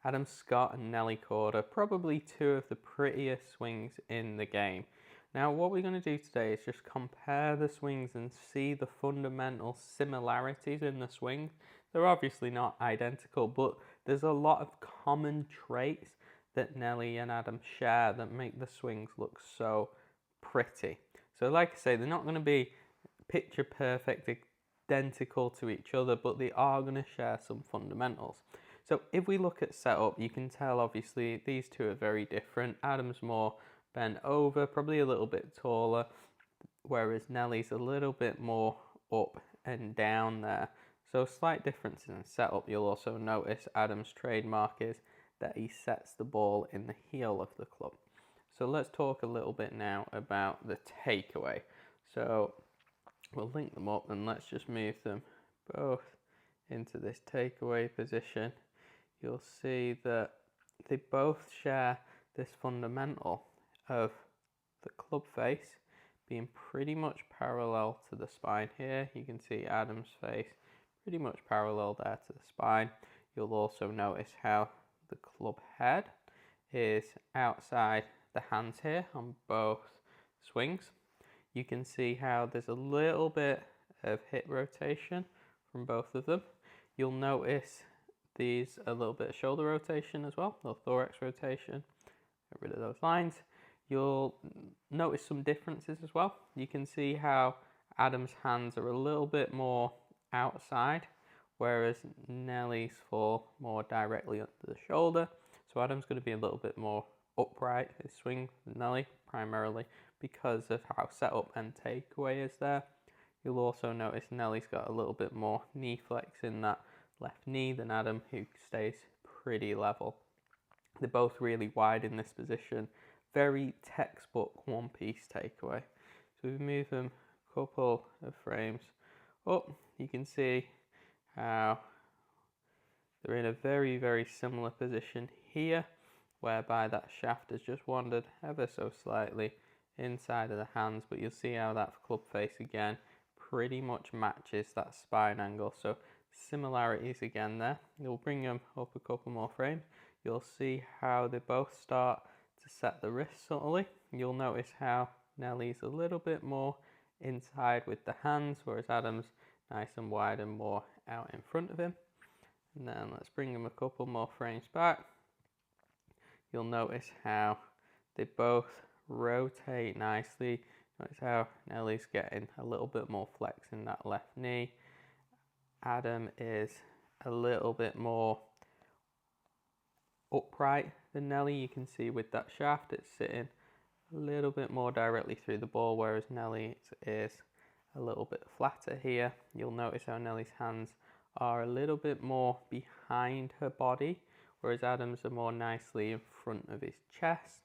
Adam Scott and Nelly Korda, probably two of the prettiest swings in the game. Now what we're going to do today is just compare the swings and see the fundamental similarities in the swing. They're obviously not identical, but there's a lot of common traits that Nelly and Adam share that make the swings look so pretty. So like I say, they're not going to be picture perfect, identical to each other, but they are going to share some fundamentals. So if we look at setup, you can tell obviously these two are very different. Adam's more bent over, probably a little bit taller, whereas Nelly's a little bit more up and down there. So slight differences in setup. You'll also notice Adam's trademark is that he sets the ball in the heel of the club. So let's talk a little bit now about the takeaway. So we'll link them up and let's just move them both into this takeaway position. You'll see that they both share this fundamental of the club face being pretty much parallel to the spine here. You can see Adam's face pretty much parallel there to the spine. You'll also notice how the club head is outside the hands here on both swings. You can see how there's a little bit of hip rotation from both of them. You'll notice these a little bit of shoulder rotation as well, or thorax rotation. Get rid of those lines. You'll notice some differences as well. You can see how Adam's hands are a little bit more outside, whereas Nelly's fall more directly under the shoulder. So Adam's going to be a little bit more upright, his swing, than Nelly, primarily because of how setup and takeaway is there. You'll also notice Nelly's got a little bit more knee flex in that left knee than Adam, who stays pretty level. They're both really wide in this position. Very textbook one-piece takeaway. So we move them a couple of frames up. You can see how they're in a very, very similar position here, whereby that shaft has just wandered ever so slightly inside of the hands, but you'll see how that club face again pretty much matches that spine angle. So similarities again there. You'll bring them up a couple more frames. You'll see how they both start to set the wrist subtly. You'll notice how Nelly's a little bit more inside with the hands, whereas Adam's nice and wide and more out in front of him. And then let's bring them a couple more frames back. You'll notice how they both rotate nicely. Notice how Nelly's getting a little bit more flex in that left knee. Adam is a little bit more upright than Nelly. You can see with that shaft it's sitting a little bit more directly through the ball, whereas Nelly is a little bit flatter here. You'll notice how Nelly's hands are a little bit more behind her body, whereas Adam's are more nicely in front of his chest.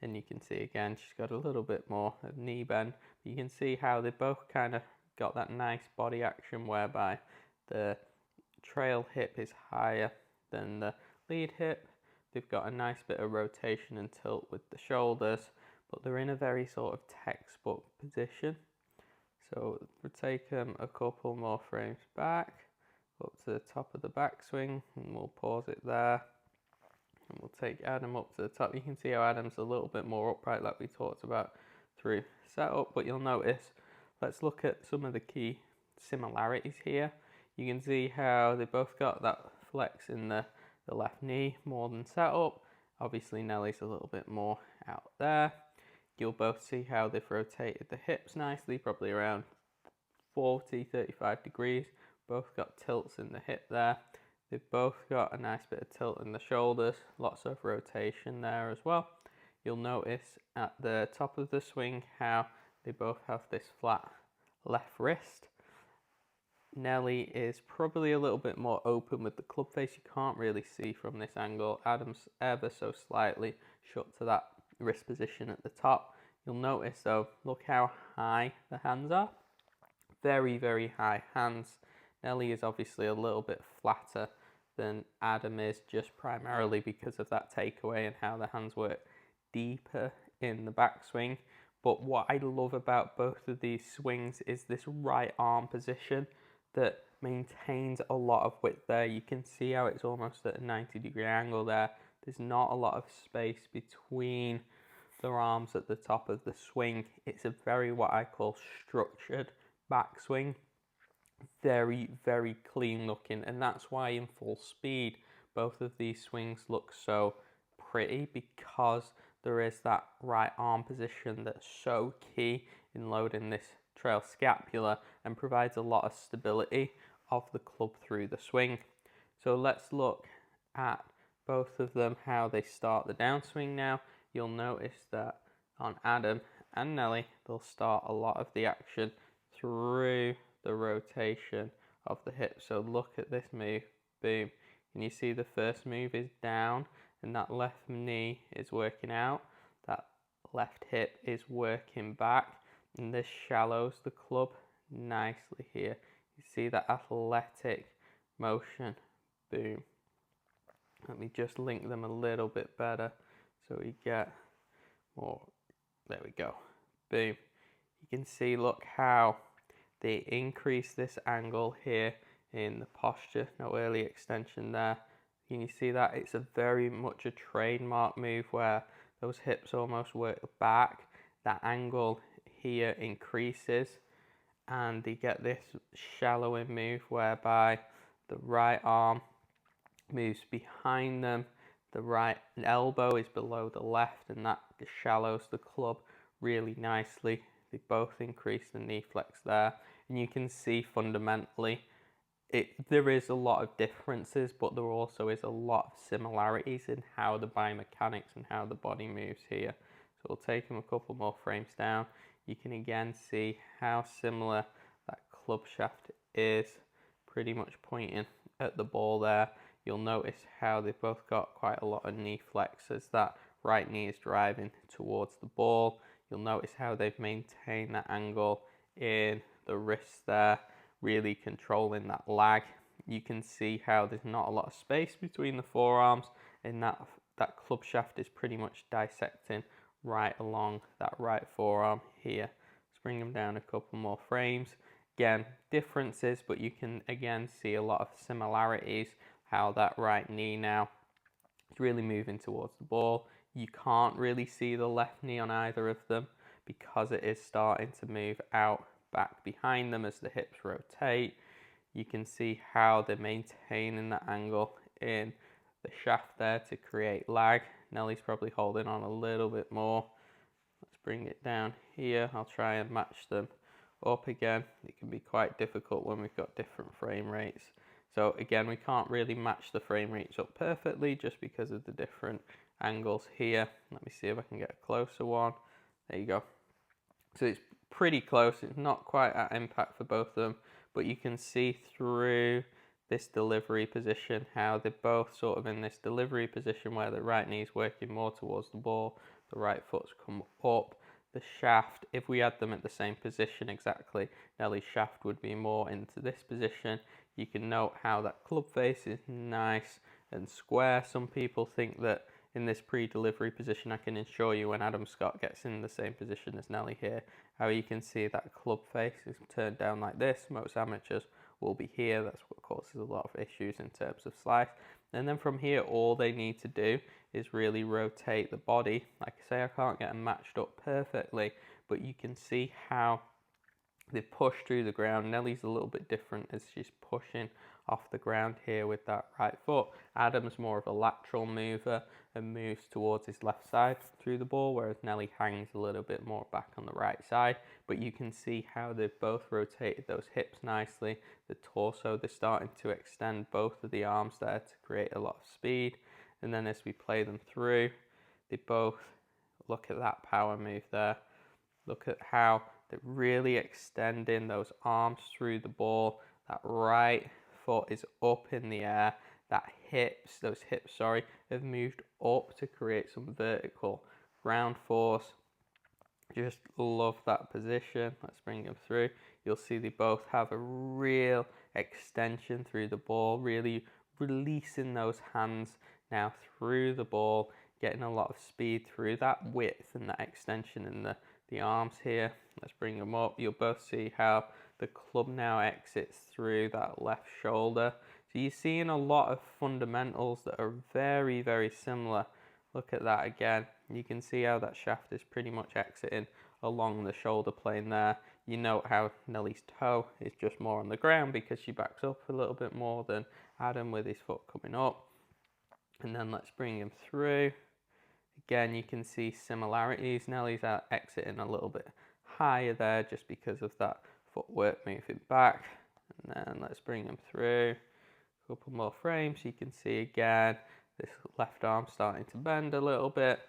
And you can see again she's got a little bit more of knee bend. You can see how they both kind of got that nice body action whereby the trail hip is higher than the lead hip. They've got a nice bit of rotation and tilt with the shoulders, but they're in a very sort of textbook position. So we'll take them a couple more frames back, up to the top of the backswing, and we'll pause it there. And we'll take Adam up to the top. You can see how Adam's a little bit more upright like we talked about through setup, but you'll notice, let's look at some of the key similarities here. You can see how they both got that flex in the left knee more than setup. Obviously Nelly's a little bit more out there. You'll both see how they've rotated the hips nicely, probably around 40-35 degrees. Both got tilts in the hip there. They've both got a nice bit of tilt in the shoulders, lots of rotation there as well. You'll notice at the top of the swing how they both have this flat left wrist. Nelly is probably a little bit more open with the club face. You can't really see from this angle. Adam's ever so slightly shut to that wrist position at the top. You'll notice though, look how high the hands are. Very, very high hands. Nelly is obviously a little bit flatter than Adam is, just primarily because of that takeaway and how the hands work deeper in the backswing. But what I love about both of these swings is this right arm position that maintains a lot of width there. You can see how it's almost at a 90-degree angle there. There's not a lot of space between the arms at the top of the swing. It's a very, what I call, structured backswing. Very, very clean looking, and that's why in full speed both of these swings look so pretty, because there is that right arm position that's so key in loading this trail scapula and provides a lot of stability of the club through the swing. So let's look at both of them, how they start the downswing now. You'll notice that on Adam and Nelly, they'll start a lot of the action through the rotation of the hip. So look at this move, boom. Can you see the first move is down and that left knee is working out, that left hip is working back, and this shallows the club nicely here. You see that athletic motion, boom. Let me just link them a little bit better so we get more. There we go, boom. You can see, look how they increase this angle here in the posture, no early extension there. Can you see that? It's a very much a trademark move where those hips almost work back, that angle here increases, and they get this shallowing move whereby the right arm moves behind them, the right elbow is below the left, and that shallows the club really nicely. They both increase the knee flex there, and you can see fundamentally there is a lot of differences, but there also is a lot of similarities in how the biomechanics and how the body moves here. So we'll take them a couple more frames down. You can again see how similar that club shaft is, pretty much pointing at the ball there. You'll notice how they've both got quite a lot of knee flex as that right knee is driving towards the ball. You'll notice how they've maintained that angle in the wrists there, really controlling that lag. You can see how there's not a lot of space between the forearms, and that club shaft is pretty much dissecting right along that right forearm here. Let's bring them down a couple more frames. Again, differences, but you can again see a lot of similarities, how that right knee now is really moving towards the ball. You can't really see the left knee on either of them because it is starting to move out back behind them as the hips rotate. You can see how they're maintaining that angle in the shaft there to create lag. Nelly's probably holding on a little bit more. Let's bring it down here. I'll try and match them up again. It can be quite difficult when we've got different frame rates. So again, we can't really match the frame rates up perfectly just because of the different angles here. Let me see if I can get a closer one. There you go. So it's pretty close. It's not quite at impact for both of them, but you can see through this delivery position how they're both sort of in this delivery position where the right knee is working more towards the ball, the right foot's come up. The shaft, if we had them at the same position exactly, Nelly's shaft would be more into this position. You can note how that club face is nice and square. Some people think that in this pre-delivery position, I can assure you when Adam Scott gets in the same position as Nelly here, how you can see that club face is turned down like this. Most amateurs will be here. That's what causes a lot of issues in terms of slice. And then from here, all they need to do is really rotate the body. Like I say, I can't get them matched up perfectly, but you can see how they push through the ground. Nelly's a little bit different as she's pushing off the ground here with that right foot. Adam's more of a lateral mover and moves towards his left side through the ball, whereas Nelly hangs a little bit more back on the right side. But you can see how they've both rotated those hips nicely. The torso, they're starting to extend both of the arms there to create a lot of speed. And then as we play them through, they both, look at that power move there. Look at how they're really extending those arms through the ball. That right foot is up in the air. Those hips, have moved up to create some vertical ground force. Just love that position. Let's bring them through. You'll see they both have a real extension through the ball, really releasing those hands now through the ball, getting a lot of speed through that width and that extension in the arms here. Let's bring them up. You'll both see how the club now exits through that left shoulder. So you're seeing a lot of fundamentals that are very, very similar. Look at that again. You can see how that shaft is pretty much exiting along the shoulder plane there. You note how Nelly's toe is just more on the ground because she backs up a little bit more than Adam with his foot coming up. And then let's bring him through. Again, you can see similarities. Nelly's out exiting a little bit higher there just because of that footwork moving back. And then let's bring him through. A couple more frames. You can see again this left arm starting to bend a little bit.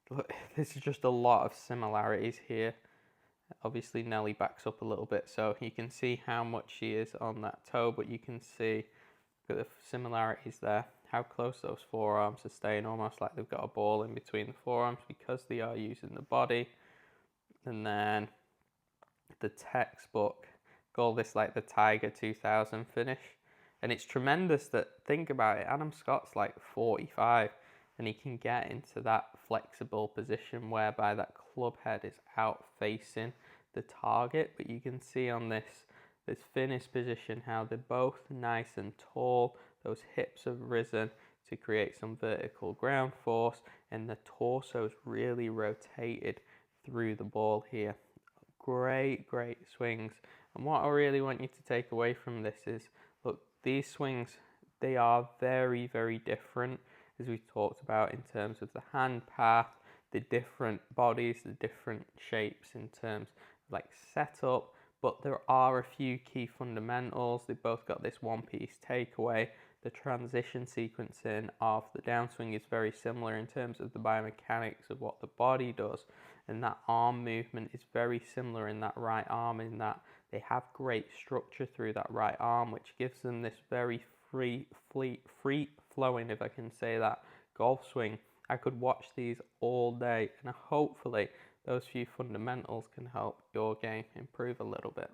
Look, this is just a lot of similarities here. Obviously Nelly backs up a little bit, so you can see how much she is on that toe, but you can see the similarities there, how close those forearms are staying, almost like they've got a ball in between the forearms because they are using the body. And then the textbook, call this like the Tiger 2000 finish. And it's tremendous that, think about it, Adam Scott's like 45 and he can get into that flexible position whereby that club head is out facing the target. But you can see on this finish position how they're both nice and tall. Those hips have risen to create some vertical ground force and the torso's really rotated through the ball here. Great, great swings. And what I really want you to take away from this is, look, these swings, they are very, very different, as we talked about in terms of the hand path, the different bodies, the different shapes in terms of like setup, but there are a few key fundamentals. They've both got this one-piece takeaway. The transition sequencing of the downswing is very similar in terms of the biomechanics of what the body does, and that arm movement is very similar in that right arm, in that they have great structure through that right arm, which gives them this very free flowing, if I can say that, golf swing. I could watch these all day, and hopefully those few fundamentals can help your game improve a little bit.